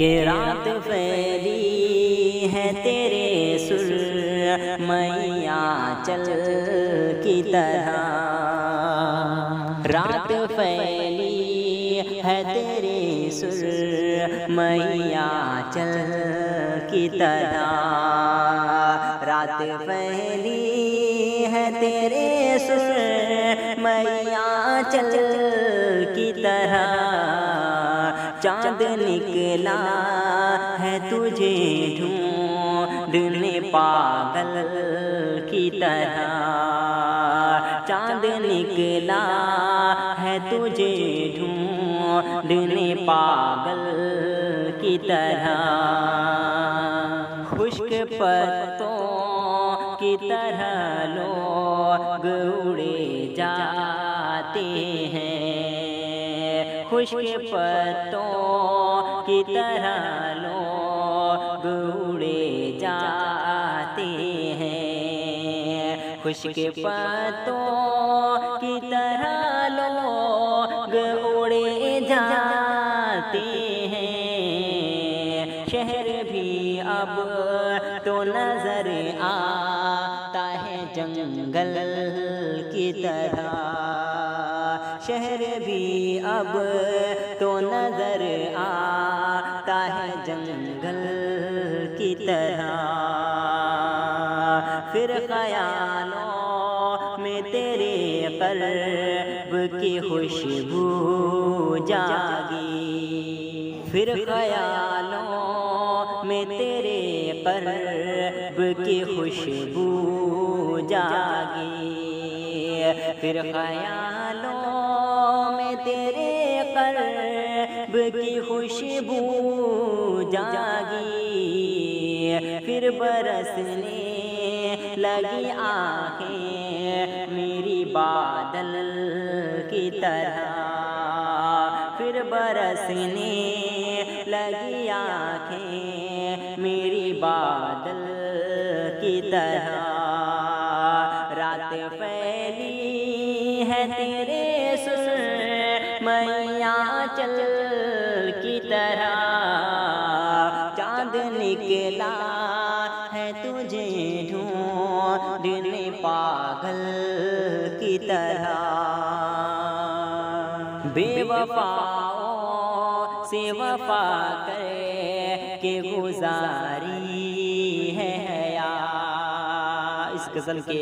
कि रात फैली है तेरे सुर मैया चल की तरह, रात फैली है तेरे सुर मैया चल की तरह, रात फैली है तेरे सुर मैया चल की तरह, चाँद निकला है तुझे ढूंढने पागल की तरह, चाँद निकला है तुझे ढूंढने पागल की तरह, खुश्क पत्तों की तरह लोग उड़े जाते हैं, खुश्क पत्तों की तरह लोग उड़े जाते हैं, खुश्क पत्तों की तरह लोग उड़े जाते हैं, शहर भी अब तो नजर आता है जंगल की तरह, शहर भी अब तो नजर आता है जंगल की तरह, फिर ख्यालों में तेरे क़ल्ब की खुशबू जागी, फिर ख्यालों में तेरे क़ल्ब की खुशबू जागी, फिर ख्यालों में तेरे क़ल्ब की खुशबू जागी, फिर बरसने लगी आँखें मेरी बादल की तरह, फिर बरसने लगी आँखें मेरी बादल की तरह, रात फैली है तेरे सुर मैया चल की तरह, चाँद निकला है तुझे ढूंढने पागल की तरह, बेवफाओं से वफा कर के गुजारी है हया। इस गज़ल के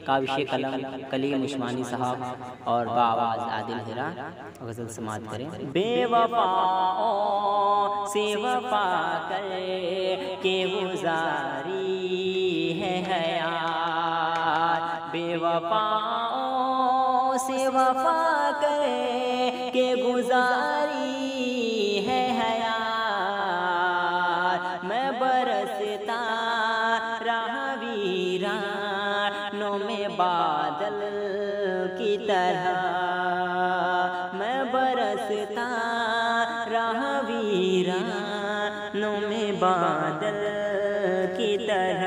काविश कलम कलीम उस्मानी साहब और बाआवाज़ आदिल हिरा गज़ल समाअत करें। बेवफाओं से वफा कर के गुजारी है हयात, बेवफाओं से वफा कर के गुजारी है हयात, मैं बरसता रहा वीरानों में बादल की तरह, मैं बरसता रहा वीरानों में बादल की तरह।